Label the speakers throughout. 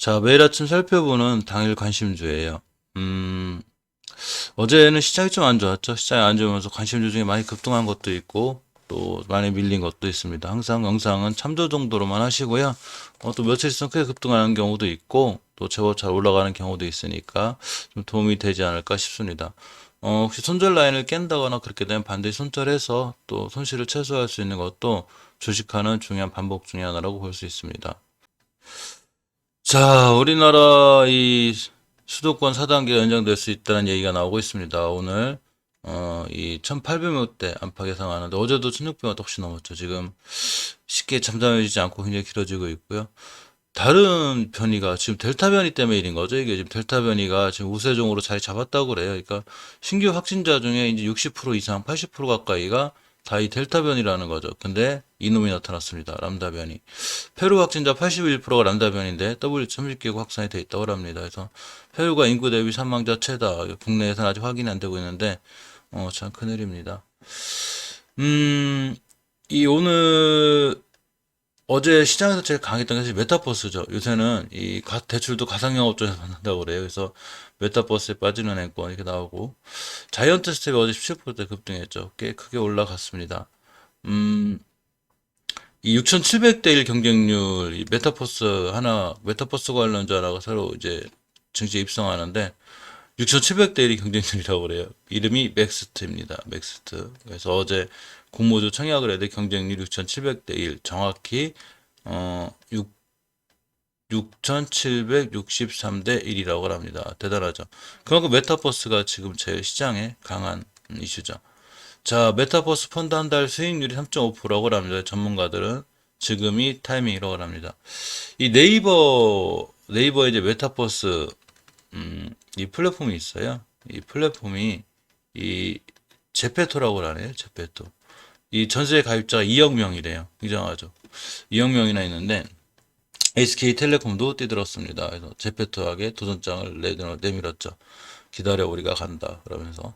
Speaker 1: 자, 매일 아침 살펴보는 당일 관심주예요. 음, 어제는 시장이 좀 안 좋았죠. 시장이 안 좋으면서 관심주 중에 많이 급등한 것도 있고, 또 많이 밀린 것도 있습니다. 항상 영상은 참조 정도로만 하시고요. 또 며칠 있으면 크게 급등하는 경우도 있고, 또 제법 잘 올라가는 경우도 있으니까 좀 도움이 되지 않을까 싶습니다. 혹시 손절 라인을 깬다거나 그렇게 되면 반드시 손절해서 또 손실을 최소화할 수 있는 것도 주식하는 중요한 반복 중의 하나라고 볼 수 있습니다. 자, 우리나라 이 수도권 4단계가 연장될 수 있다는 얘기가 나오고 있습니다. 오늘 이 1800명대 안팎 예상하는데 어제도 1600명 혹시 넘었죠. 지금 쉽게 잠잠해지지 않고 굉장히 길어지고 있고요. 다른 변이가 지금 델타 변이 때문에 일인 거죠. 이게 지금 델타 변이가 지금 우세종으로 자리 잡았다고 그래요. 그러니까 신규 확진자 중에 이제 60% 이상, 80% 가까이가 다 이 델타 변이라는 거죠. 근데 이놈이 나타났습니다. 람다 변이. 페루 확진자 81%가 람다 변인데 W.19개국 확산이 돼 있다고 합니다. 그래서 페루가 인구 대비 사망자 최다. 국내에서는 아직 확인이 안 되고 있는데 참 큰일입니다. 음, 이 오늘 어제 시장에서 제일 강했던 게 사실 메타버스죠. 요새는 이 대출도 가상영업자에서 받는다고 그래요. 그래서 메타버스에 빠지는 앵권 이렇게 나오고 자이언트 스텝이 어제 17%대 급등했죠. 꽤 크게 올라갔습니다. 음, 이 6,700대 1 경쟁률, 이 메타버스 관련주 하나가 새로 이제 증시에 입성하는데 6,700대 1이 경쟁률이라고 그래요. 이름이 맥스트입니다. 맥스트. 그래서 어제 공모주 청약을 해도 경쟁률 6,700대 1. 정확히, 6,763대 1이라고 합니다. 대단하죠. 그만큼 메타버스가 지금 제일 시장에 강한 이슈죠. 자, 메타버스 펀드 한 달 수익률이 3.5%라고 합니다. 전문가들은 지금이 타이밍이라고 합니다. 이 네이버에 이제 메타버스 이 플랫폼이 있어요. 이 플랫폼이 이 제페토라고 하네요. 제페토. 이 전세 가입자가 2억 명이래요. 굉장하죠. 2억 명이나 있는데 SK텔레콤도 뛰들었습니다. 그래서 제페토에게 도전장을 내밀었죠. 기다려 우리가 간다. 그러면서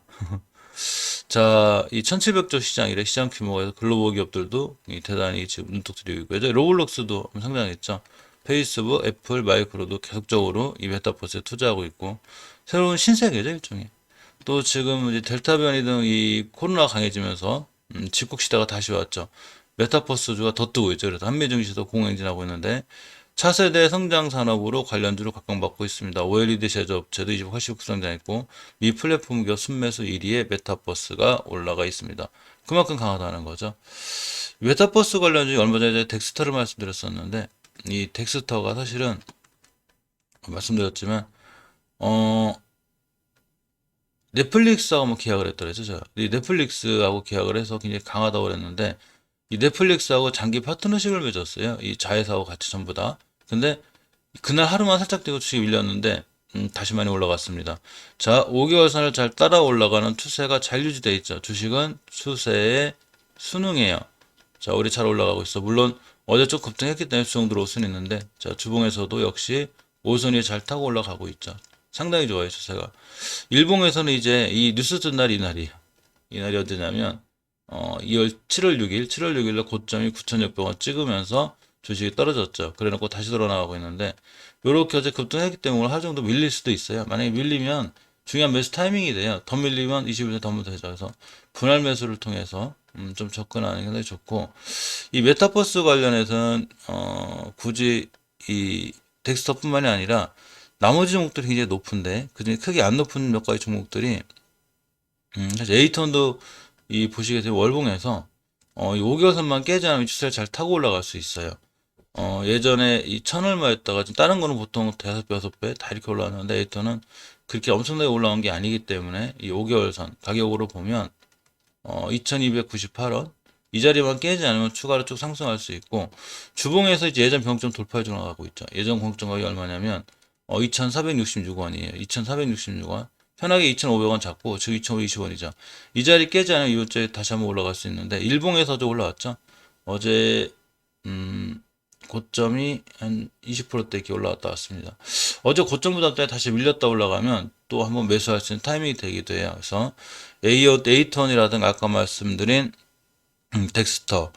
Speaker 1: 자, 이 1700조 시장이래. 시장 규모가 글로벌 기업들도 대단히 지금 눈독 들이고 있고요. 로블록스도 상당했죠. 페이스북, 애플, 마이크로도 계속적으로 이 메타버스에 투자하고 있고 새로운 신세계죠, 일종의. 또 지금 이제 델타 변이 등 이 코로나 강해지면서 집국 시대가 다시 왔죠. 메타버스주가 더 뜨고 있죠. 그래서 한미 증시도 공행진하고 있는데 차세대 성장 산업으로 관련주로 각광받고 있습니다. OLED 제조업체도 20% 성장했고 미 플랫폼 기업 순매수 1위에 메타버스가 올라가 있습니다. 그만큼 강하다는 거죠. 메타버스 관련주 얼마 전에 덱스터를 말씀드렸었는데 이 덱스터가 사실은 말씀드렸지만 어 넷플릭스하고 뭐 계약을 했더랬죠. 제가. 이 넷플릭스하고 계약을 해서 굉장히 강하다고 그랬는데 이 넷플릭스하고 장기 파트너십을 맺었어요. 이 자회사하고 같이 전부 다. 근데 그날 하루만 살짝 되고 주식이 밀렸는데 다시 많이 올라갔습니다. 자, 5개월 선을 잘 따라 올라가는 추세가 잘 유지되어 있죠. 주식은 추세에 순응해요. 자, 우리 잘 올라가고 있어. 물론 어제 좀 급등했기 때문에 수정 들어올 수는 있는데 자, 주봉에서도 역시 5선이 잘 타고 올라가고 있죠. 상당히 좋아요, 추세가. 일봉에서는 이제 이 뉴스 뜬 날이 이날이에요. 이날이 언제냐면 2월 7월 6일, 7월 6일날 고점이 9,600원 찍으면서 주식이 떨어졌죠. 그래놓고 다시 돌아나가고 있는데 요렇게 어제 급등했기 때문에 하루 정도 밀릴 수도 있어요. 만약에 밀리면 중요한 매수 타이밍이 돼요. 더 밀리면 20일에 더 되죠. 그래서 분할 매수를 통해서 좀 접근하는 게 상당히 좋고 이 메타버스 관련해서는 굳이 이 덱스터뿐만이 아니라 나머지 종목들이 굉장히 높은데 그중에 크게 안 높은 몇 가지 종목들이 사실 에이턴도 이 보시게 되면 월봉에서 이 5개월선만 깨지 않으면 추세를 잘 타고 올라갈 수 있어요. 예전에 이 천 얼마였다가 지금 다른 거는 보통 대여섯 배, 여섯 배 다 이렇게 올라왔는데 에이턴은 그렇게 엄청나게 올라온 게 아니기 때문에 이 5개월선 가격으로 보면 2298원 이 자리만 깨지 않으면 추가로 쭉 상승할 수 있고 주봉에서 이제 예전 평점 돌파해 주 나가고 있죠. 예전 공정 가격이 얼마냐면 2,466원이에요. 2,466원. 편하게 2,500원 잡고 즉 2,520원이죠. 이 자리 깨지 않으면 이번 다시 한번 올라갈 수 있는데 일봉에서도 올라왔죠. 어제 고점이 한 20%대 이렇게 올라왔다 왔습니다. 어제 고점 부담 때문에 다시 밀렸다 올라가면 또 한번 매수할 수 있는 타이밍이 되기도 해요. 그래서 에이턴이라든가 아까 말씀드린 덱스터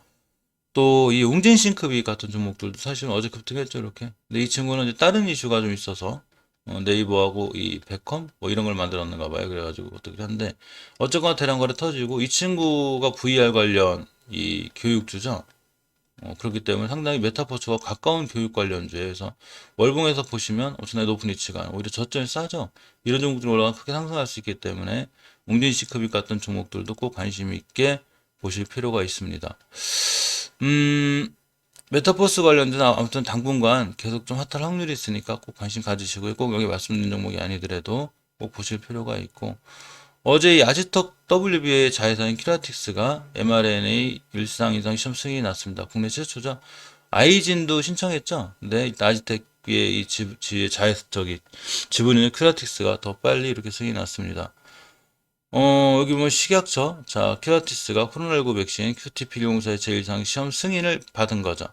Speaker 1: 또 이 웅진 싱크비 같은 종목들도 사실은 어제 급등했죠, 이렇게. 근데 이 친구는 이제 다른 이슈가 좀 있어서 네이버하고 이 백컴 뭐 이런 걸 만들었는가 봐요. 그래가지고 어떻게 한데 어쨌거나 대량 거래 터지고 이 친구가 VR 관련 이 교육주죠. 그렇기 때문에 상당히 메타버스와 가까운 교육 관련주에 서 월봉에서 보시면 엄청나게 높은 위치가 오히려 저점이 싸죠. 이런 종목들이 올라가면 크게 상승할 수 있기 때문에 웅진 시크빅 같은 종목들도 꼭 관심 있게 보실 필요가 있습니다. 메타버스 관련된 아무튼 당분간 계속 좀 핫할 확률이 있으니까 꼭 관심 가지시고요. 꼭 여기 말씀드린 종목이 아니더라도 꼭 보실 필요가 있고 어제 이 아지턱 WBA 자회사인 키라틱스가 mRNA 일상 이상 시험 승인이 났습니다. 국내 최초죠. 아이진도 신청했죠. 근데 아지텍의 이 지분인 키라틱스가 더 빨리 이렇게 승인이 났습니다. 여기 뭐 식약처, 자, 키라티스가 코로나19 백신 QTP104의 제1상 시험 승인을 받은 거죠.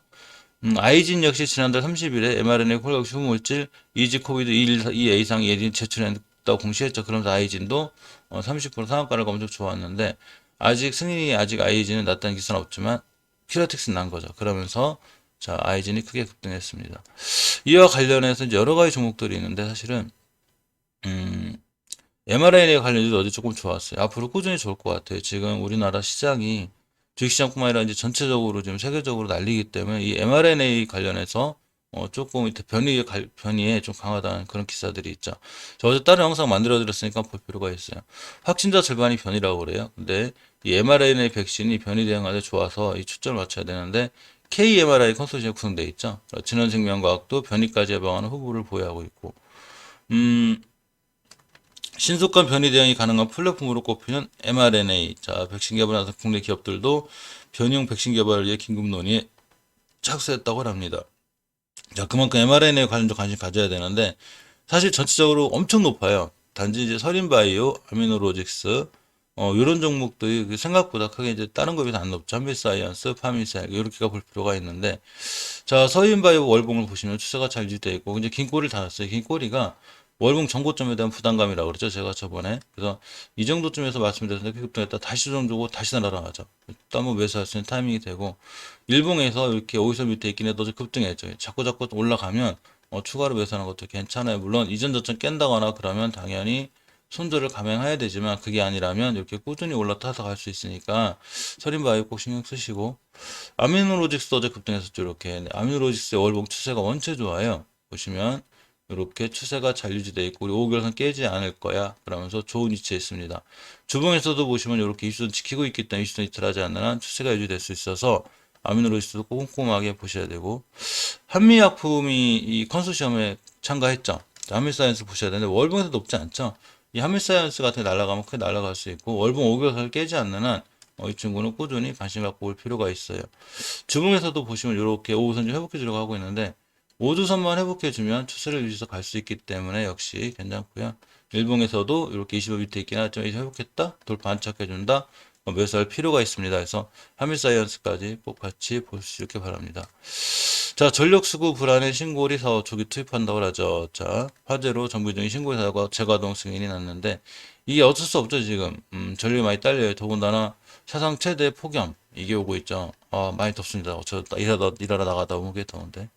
Speaker 1: 아이진 역시 지난달 30일에 mRNA 콜렉 후물질 이지 코비드 2A상 예진 제출했다고 공시했죠. 그러면서 아이진도 30% 상한가를 엄청 좋았는데 아직 아이진은 났다는 기사는 없지만 키라틱스는 난 거죠. 그러면서 자, 아이진이 크게 급등했습니다. 이와 관련해서 이제 여러 가지 종목들이 있는데 사실은 mRNA 관련주도 어제 조금 좋았어요. 앞으로 꾸준히 좋을 것 같아요. 지금 우리나라 시장이 주식시장뿐만 아니라 이제 전체적으로 지금 세계적으로 난리기 때문에 이 mRNA 관련해서 조금 이렇게 변이에 좀 강하다는 그런 기사들이 있죠. 저 어제 다른 영상 만들어 드렸으니까 볼 필요가 있어요. 확진자 절반이 변이라고 그래요. 근데 이 mRNA 백신이 변이 대응하는데 좋아서 이 초점을 맞춰야 되는데 KMRI 컨소시엄 구성되어 있죠. 진원생명과학도 변이까지 예방하는 후보를 보유하고 있고 신속한 변이 대응이 가능한 플랫폼으로 꼽히는 mRNA. 자, 백신 개발하는 국내 기업들도 변이용 백신 개발을 위해 긴급 논의에 착수했다고 합니다. 자, 그만큼 mRNA 관련도 관심 가져야 되는데, 사실 전체적으로 엄청 높아요. 단지 이제 서린바이오, 아미노로직스, 이런 종목들이 생각보다 크게 이제 다른 것에 비해서 안 높죠. 한빛사이언스, 파미사이, 이렇게가 볼 필요가 있는데, 자, 서린바이오 월봉을 보시면 추세가 잘 유지되어 있고, 이제 긴 꼬리를 달았어요. 긴 꼬리가 월봉 전고점에 대한 부담감이라고 그랬죠. 제가 저번에. 그래서 이 정도쯤에서 말씀드렸는데 급등했다 다시 좀 주고 다시 날아가죠. 또 한번 매수할 수 있는 타이밍이 되고 일봉에서 이렇게 5일선 밑에 있긴 해도 급등했죠. 자꾸 올라가면 추가로 매수하는 것도 괜찮아요. 물론 이전 저점 깬다거나 그러면 당연히 손절을 감행해야 되지만 그게 아니라면 이렇게 꾸준히 올라타서 갈 수 있으니까 서린바이오 꼭 신경 쓰시고 아미노로직스도 어제 급등했었죠. 이렇게 아미노로직스의 월봉 추세가 원체 좋아요. 보시면 이렇게 추세가 잘 유지되어 있고 우리 5개월선 깨지 않을 거야. 그러면서 좋은 위치에 있습니다. 주봉에서도 보시면 이렇게 이슈선 지키고 있기 때문에 이슈선 이탈하지 않는 한 추세가 유지될 수 있어서 아미노로직스도 꼼꼼하게 보셔야 되고 한미약품이 이 컨소시엄에 참가했죠. 한미사이언스 보셔야 되는데 월봉에서 높지 않죠. 이 한미사이언스 같은 게 날아가면 크게 날아갈 수 있고 월봉 5개월선을 깨지 않는 한 이 친구는 꾸준히 관심 갖고 올 필요가 있어요. 주봉에서도 보시면 이렇게 5호선 좀 회복해 주려고 하고 있는데 5주선만 회복해주면 추세를 유지해서 갈 수 있기 때문에 역시 괜찮고요. 일봉에서도 이렇게 25 밑에 있긴 하지만 이제 회복했다? 돌파 안착해준다? 매수할 필요가 있습니다. 그래서 한미사이언스까지 꼭 같이 볼 수 있게 바랍니다. 자, 전력수급 불안해 신고리 사업 조기 투입한다고 하죠. 자, 화재로 정비중인 신고리 사업과 재가동 승인이 났는데 이게 어쩔 수 없죠, 지금. 전력이 많이 딸려요. 더군다나 사상 최대 폭염 이게 오고 있죠. 많이 덥습니다. 저 일하러 나가다 보면 꽤 더운데.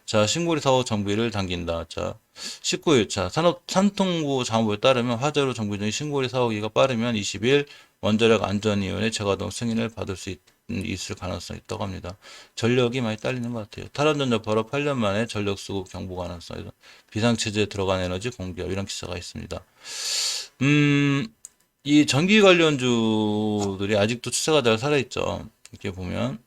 Speaker 1: 자, 신고리 사업 정비를 당긴다. 자, 19일차 산통부 자원부에 따르면 화재로 정비 중인 신고리 사업기가 빠르면 20일 원자력 안전위원회 재가동 승인을 받을 수 있을 가능성이 있다고 합니다. 전력이 많이 딸리는 것 같아요. 탈원전자 바로 8년 만에 전력 수급 경보 가능성, 비상체제에 들어간 에너지 공기업 이런 기사가 있습니다. 이 전기 관련주들이 아직도 추세가 잘 살아있죠. 이렇게 보면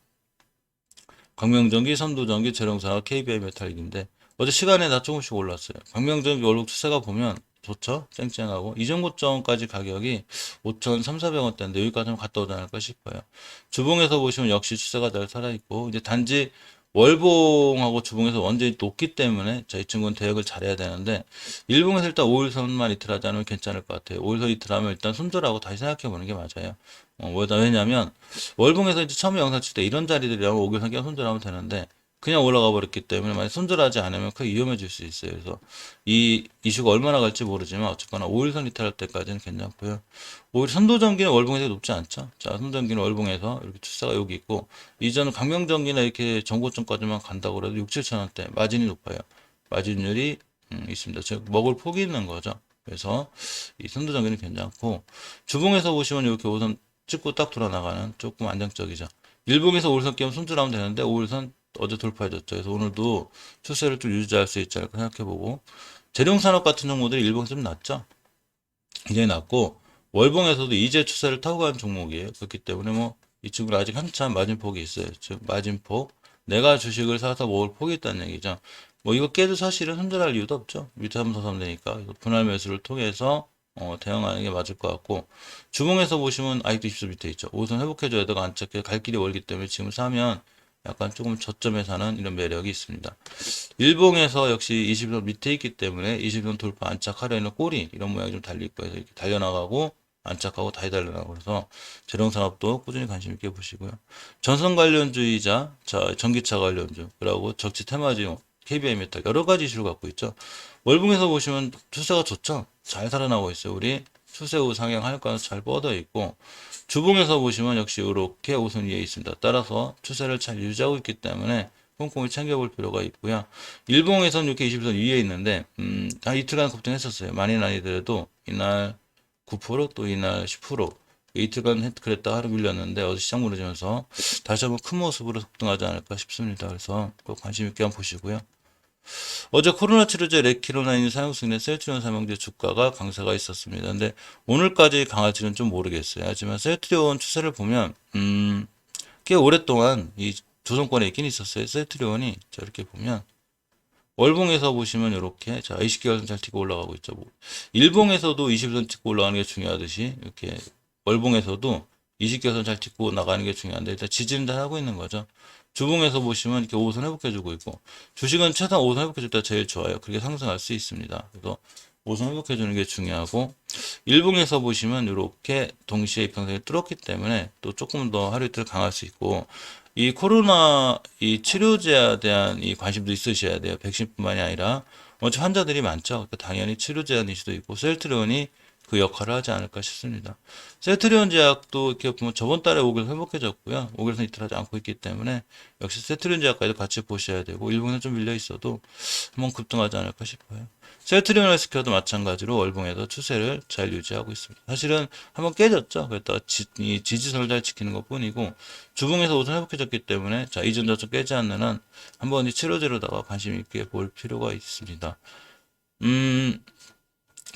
Speaker 1: 광명전기, 선두전기, 재룡산업, KBI메탈릭인데 어제 시간에 다 조금씩 올랐어요. 광명전기 월북 추세가 보면 좋죠? 쨍쨍하고 이전 고점까지 가격이 5,300~400원대인데 여기까지 갔다 오지 않을까 싶어요. 주봉에서 보시면 역시 추세가 잘 살아있고 이제 단지 월봉하고 주봉에서 완전히 높기 때문에 자, 이 친구는 대응을 잘해야 되는데 일봉에서 일단 5일선만 이틀하지 않으면 괜찮을 것 같아요. 5일선 이틀하면 일단 손절하고 다시 생각해 보는 게 맞아요. 왜냐면 월봉에서 이제 처음에 영상 칠 때 이런 자리들이라면 5개선 깨 손절하면 되는데 그냥 올라가 버렸기 때문에 만약 손절하지 않으면 크게 위험해질 수 있어요. 그래서 이 이슈가 얼마나 갈지 모르지만 어쨌거나 5일선 이탈할 때까지는 괜찮고요. 오히려 선도전기는 월봉에서 높지 않죠. 자, 선도전기는 월봉에서 이렇게 추세가 여기 있고 이전 강명전기나 이렇게 전고점까지만 간다고 해도 6, 7천 원대 마진이 높아요. 마진율이 있습니다. 즉 먹을 폭이 있는 거죠. 그래서 이 선도전기는 괜찮고 주봉에서 보시면 이렇게 우선 찍고 딱 돌아 나가는 조금 안정적이죠. 일봉에서 5일선 끼면 손절하면 되는데 5일선 어제 돌파해줬죠. 그래서 오늘도 추세를 좀 유지할 수 있지 않을까 생각해보고 재룡산업 같은 종목들이 일봉에서 좀 낮죠. 굉장히 낮고 월봉에서도 이제 추세를 타고 가는 종목이에요. 그렇기 때문에 뭐 이 친구는 아직 한참 마진폭이 있어요. 즉 마진폭 내가 주식을 사서 먹을 폭이 있다는 얘기죠. 뭐 이거 깨도 사실은 손절할 이유도 없죠. 밑에 한번 더 사면 되니까 그래서 분할 매수를 통해서 대응하는 게 맞을 것 같고 주봉에서 보시면 아직도 20선 밑에 있죠. 5선 회복해줘야 되고 안착해 갈 길이 멀기 때문에 지금 사면 약간 조금 저점에 사는 이런 매력이 있습니다. 일봉에서 역시 20선 밑에 있기 때문에 20선 돌파 안착하려는 꼬리 이런 모양이 좀 달릴 거예요. 이렇게 달려나가고 안착하고 다시 달려나가고 그래서 재룡산업도 꾸준히 관심 있게 보시고요. 전선 관련주의자, 자 전기차 관련주, 그리고 적지 테마지용, KBI 메탈 여러 가지 이슈를 갖고 있죠. 월봉에서 보시면 추세가 좋죠. 잘 살아나고 있어요. 우리 추세 후 상향할 거라서 잘 뻗어 있고 주봉에서 보시면 역시 이렇게 우선 위에 있습니다. 따라서 추세를 잘 유지하고 있기 때문에 꼼꼼히 챙겨볼 필요가 있고요. 일봉에서는 이렇게 20선 위에 있는데 한 이틀간 급등했었어요. 많이는 아니더라도 이날 9%또 이날 10% 이틀간 그랬다 하루 밀렸는데 어제 시장 무너지면서 다시 한번 큰 모습으로 급등하지 않을까 싶습니다. 그래서 꼭 관심 있게 한번 보시고요. 어제 코로나 치료제 레키로나인 사용 승인의 셀트리온 삼형제 주가가 강세가 있었습니다. 근데 오늘까지 강할지는 좀 모르겠어요. 하지만 셀트리온 추세를 보면 꽤 오랫동안 이 조정권에 있긴 있었어요. 셀트리온이 자 이렇게 보면 월봉에서 보시면 이렇게 자 20개월선 잘 찍고 올라가고 있죠. 일봉에서도 20선 찍고 올라가는 게 중요하듯이 이렇게 월봉에서도 20개선 잘 찍고 나가는 게 중요한데 일단 지지는 잘 하고 있는 거죠. 주봉에서 보시면 이렇게 5선 회복해주고 있고 주식은 최소한 5선 회복해줄 때 제일 좋아요. 그렇게 상승할 수 있습니다. 그래서 5선 회복해주는 게 중요하고 일봉에서 보시면 이렇게 동시에 이평선이 뚫었기 때문에 또 조금 더 하루 이틀 강할 수 있고 이 코로나 이 치료제에 대한 이 관심도 있으셔야 돼요. 백신뿐만이 아니라 어차피 환자들이 많죠. 그러니까 당연히 치료제한 이슈도 있고 셀트리온이 그 역할을 하지 않을까 싶습니다. 세트리온 제약도 이렇게 보면 저번 달에 5개월 회복해졌고요. 5개월선 이탈하지 않고 있기 때문에 역시 세트리온 제약까지도 같이 보셔야 되고 일본에 좀 밀려 있어도 한번 급등하지 않을까 싶어요. 셀트리온 헬스케어도 마찬가지로 월봉에서 추세를 잘 유지하고 있습니다. 사실은 한번 깨졌죠. 그랬다가 이 지지선을 잘 지키는 것 뿐이고 주봉에서 우선 회복해졌기 때문에 자 이전 저점 깨지 않는 한 한번 이 치료제로다가 관심 있게 볼 필요가 있습니다.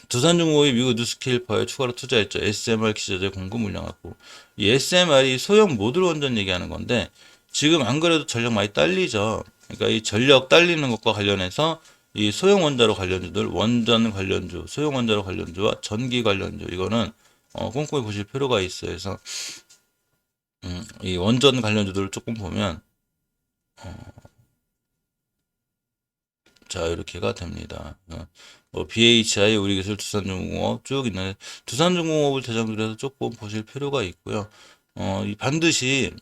Speaker 1: 두산중공업이 미국 뉴스케일파에 추가로 투자했죠. SMR 기저제 공급 물량 확보. 이 SMR이 소형 모듈 원전 얘기하는 건데 지금 안 그래도 전력 많이 딸리죠. 그러니까 이 전력 딸리는 것과 관련해서 이 소형 원자로 관련주들, 원전 관련주, 소형 원자로 관련주와 전기 관련주 이거는 꼼꼼히 보실 필요가 있어요. 그래서 이 원전 관련주들을 조금 보면 자 이렇게가 됩니다. BHI, 우리기술, 두산중공업 쭉 있는데 두산중공업을 대상으로 해서 조금 보실 필요가 있고요. 이 반드시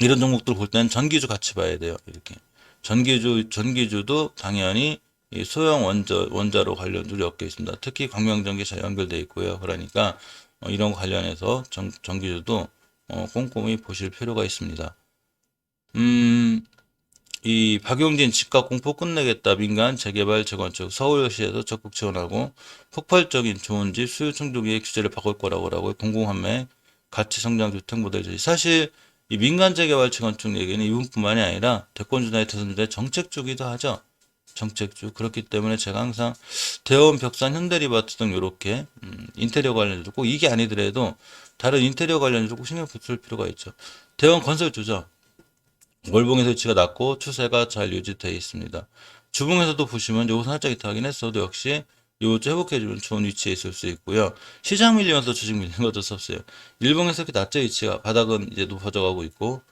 Speaker 1: 이런 종목들 볼 때는 전기주 같이 봐야 돼요. 이렇게 전기주도 당연히 이 소형 원자로 관련주를 엮여 있습니다. 특히 광명전기 잘 연결되어 있고요. 그러니까 이런 거 관련해서 전기주도 꼼꼼히 보실 필요가 있습니다. 이 박용진 집값 공포 끝내겠다. 민간 재개발 재건축 서울시에서 적극 지원하고 폭발적인 좋은 집 수요 충족의 규제를 바꿀 거라고 하고 공공환매 가치 성장 주택 모델 제시. 사실 이 민간 재개발 재건축 얘기는 이분뿐만이 아니라 대권주나 대선주의 정책주기도 하죠. 정책주. 그렇기 때문에 제가 항상 대원, 벽산, 현대리바트 등 이렇게 인테리어 관련주도 꼭 이게 아니더라도 다른 인테리어 관련주도 꼭 신경 쓸 필요가 있죠. 대원 건설주죠. 월봉에서 위치가 낮고 추세가 잘 유지되어 있습니다. 주봉에서도 보시면 요거 살짝 이탈하긴 했어도 역시 요거 회복해주면 좋은 위치에 있을 수 있고요. 시장 밀리면서 주식 밀리는 것도 없어요. 일봉에서 이렇게 낮죠 위치가 바닥은 이제 높아져 가고 있고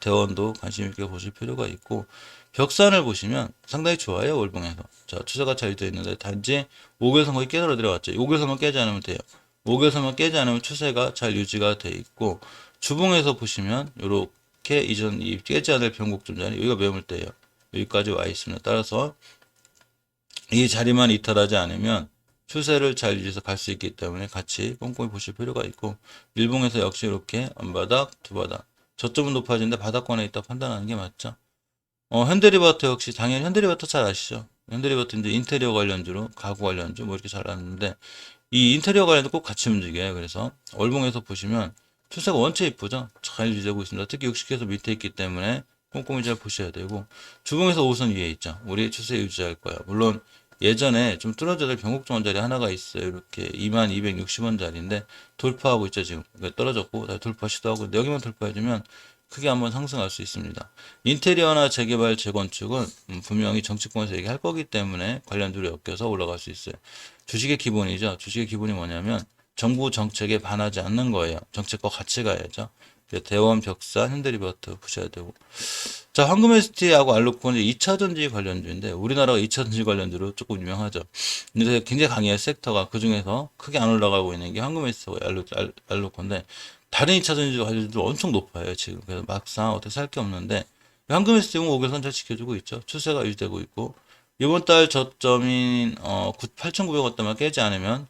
Speaker 1: 대원도 관심 있게 보실 필요가 있고 벽산을 보시면 상당히 좋아요 월봉에서. 자 추세가 잘 유지되어 있는데 단지 5개선 거의 깨달아 들어갔죠. 5개선만 깨지 않으면 돼요. 5개선만 깨지 않으면 추세가 잘 유지가 되어 있고 주봉에서 보시면 요렇게 이렇게 이전 이 깨지 않을 변곡점 자리 여기가 매물대예요. 여기까지 와 있습니다. 따라서 이 자리만 이탈하지 않으면 추세를 잘 유지해서 갈 수 있기 때문에 같이 꼼꼼히 보실 필요가 있고, 일봉에서 역시 이렇게 앞바닥, 두 바닥, 저점은 높아지는데 바닥권에 있다 판단하는 게 맞죠. 현대리바트 역시 당연히 현대리바트 잘 아시죠? 현대리바트 이제 인테리어 관련주로 가구 관련주 뭐 이렇게 잘 아는데, 이 인테리어 관련도 꼭 같이 움직여요. 그래서 월봉에서 보시면 추세가 원체 이쁘죠? 잘 유지하고 있습니다. 특히 60개에서 밑에 있기 때문에 꼼꼼히 잘 보셔야 되고, 주봉에서 5선 위에 있죠. 우리 추세 유지할 거야. 물론 예전에 좀 뚫어져야 될 변곡점 자리 하나가 있어요. 이렇게 2260원짜리인데 돌파하고 있죠. 지금 떨어졌고 다시 돌파 시도하고, 근데 여기만 돌파해주면 크게 한번 상승할 수 있습니다. 인테리어나 재개발, 재건축은 분명히 정치권에서 얘기할 거기 때문에 관련주로 엮여서 올라갈 수 있어요. 주식의 기본이죠. 주식의 기본이 뭐냐면 정부 정책에 반하지 않는 거예요. 정책과 같이 가야죠. 대원, 벽산, 현대리바트 보셔야 되고. 자, 황금ST하고 알루코는 2차 전지 관련주인데, 우리나라가 2차 전지 관련주로 조금 유명하죠. 근데 굉장히 강해요, 섹터가. 그 중에서 크게 안 올라가고 있는 게 황금ST하고 알루코인데, 다른 2차 전지 관련주도 엄청 높아요, 지금. 그래서 막상 어떻게 살 게 없는데, 황금ST는 5개선 잘 지켜주고 있죠. 추세가 유지되고 있고, 이번 달 저점인 8,900원대만 깨지 않으면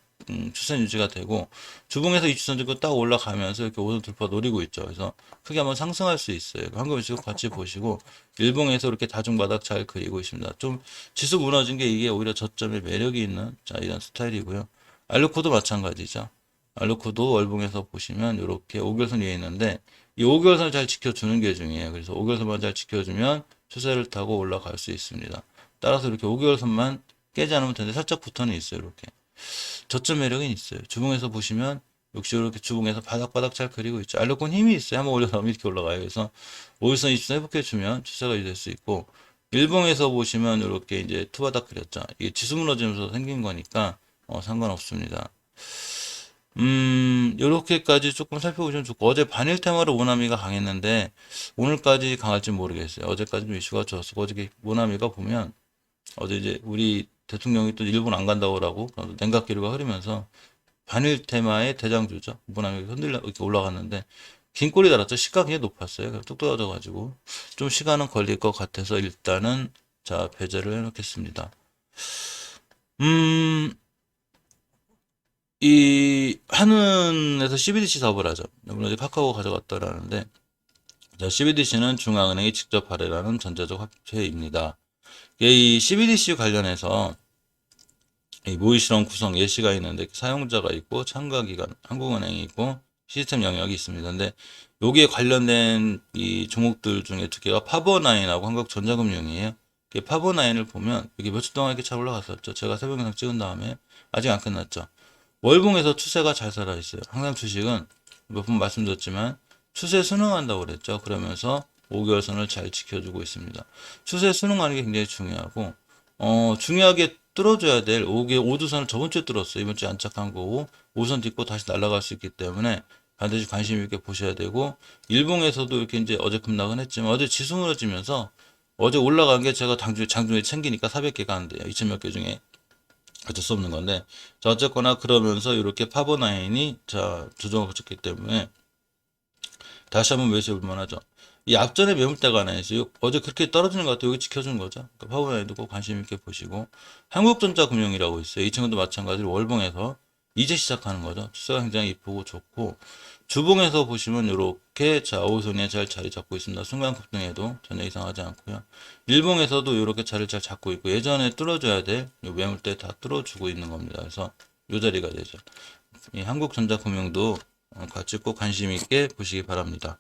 Speaker 1: 추세 유지가 되고, 주봉에서 이주선 들고 딱 올라가면서 이렇게 오선 돌파 노리고 있죠. 그래서 크게 한번 상승할 수 있어요. 황금일치고 같이 보시고, 일봉에서 이렇게 다중바닥 잘 그리고 있습니다. 좀 지수 무너진 게 이게 오히려 저점에 매력이 있는 자 이런 스타일이고요. 알루코도 마찬가지죠. 알루코도 월봉에서 보시면 이렇게 5개월선 위에 있는데, 이 5개월선을 잘 지켜주는 게 중요해요. 그래서 5개월선만 잘 지켜주면 추세를 타고 올라갈 수 있습니다. 따라서 이렇게 5개월선만 깨지 않으면 되는데 살짝 붙어는 있어요. 이렇게 저점 매력은 있어요. 주봉에서 보시면 역시 이렇게 주봉에서 바닥바닥 잘 그리고 있죠. 알루콘 힘이 있어요. 한번 올려놓으면 이렇게 올라가요. 그래서 5일선 20선 회복해주면 추세가 유지될 수 있고, 일봉에서 보시면 이렇게 이제 투바닥 그렸죠. 이게 지수 무너지면서 생긴 거니까 상관없습니다. 요렇게까지 조금 살펴보시면 좋고, 어제 반일 테마로 모나미가 강했는데 오늘까지 강할지 모르겠어요. 어제까지 좀 이슈가 좋았고, 어제 모나미가 보면 어제 이제 우리 대통령이 또 일본 안 간다고 냉각 기류가 흐르면서 반일 테마의 대장주죠. 모나미가 흔들려 이렇게 올라갔는데 긴 꼬리 달았죠. 시가 굉장히 높았어요. 그래서 뚝 떨어져가지고 좀 시간은 걸릴 것 같아서 일단은 자 배제를 해놓겠습니다. 이 한은에서 CBDC 사업을 하죠. 물론 카카오가 가져갔다라는데, 자, CBDC는 중앙은행이 직접 발행하는 전자적 화폐입니다. 이 CBDC 관련해서 이 모의실험 구성 예시가 있는데, 사용자가 있고 참가기관 한국은행이 있고 시스템 영역이 있습니다. 근데 여기에 관련된 이 종목들 중에 두 개가 파버나인하고 한국전자금융이에요. 파버나인을 보면 여기 며칠 동안 이렇게 잘 올라갔었죠. 제가 새벽 영상 찍은 다음에 아직 안 끝났죠. 월봉에서 추세가 잘 살아있어요. 항상 주식은 몇 번 말씀드렸지만 추세 순응한다고 그랬죠. 그러면서 5개월선을 잘 지켜주고 있습니다. 추세 순응하는 게 굉장히 중요하고, 중요하게 뚫어줘야 될 5주선을 저번 주에 뚫었어요. 이번 주에 안착한 거고, 5선 딛고 다시 날아갈 수 있기 때문에 반드시 관심 있게 보셔야 되고, 일봉에서도 이렇게 이제 어제 급락은 했지만 어제 지수 무너지면서 어제 올라간 게 제가 장중에 챙기니까 400개가 안 돼요. 2000몇 개 중에 어쩔 수 없는 건데, 자 어쨌거나 그러면서 이렇게 파버나인이 자 조정을 거쳤기 때문에 다시 한번 매수해 볼 만하죠. 이 앞전에 매물대가 하나 있어요. 어제 그렇게 떨어지는 것 같아요. 여기 지켜주는 거죠. 그러니까 파버나인도 꼭 관심 있게 보시고, 한국전자금융이라고 있어요. 이 친구도 마찬가지로 월봉에서 이제 시작하는 거죠. 추세가 굉장히 이쁘고 좋고, 주봉에서 보시면 이렇게 자 5선에 잘 자리 잡고 있습니다. 순간 급등에도 전혀 이상하지 않고요. 일봉에서도 이렇게 자리를 잘 잡고 있고, 예전에 뚫어줘야 될 매물대 다 뚫어주고 있는 겁니다. 그래서 이 자리가 되죠. 이 한국전자금융도 같이 꼭 관심 있게 보시기 바랍니다.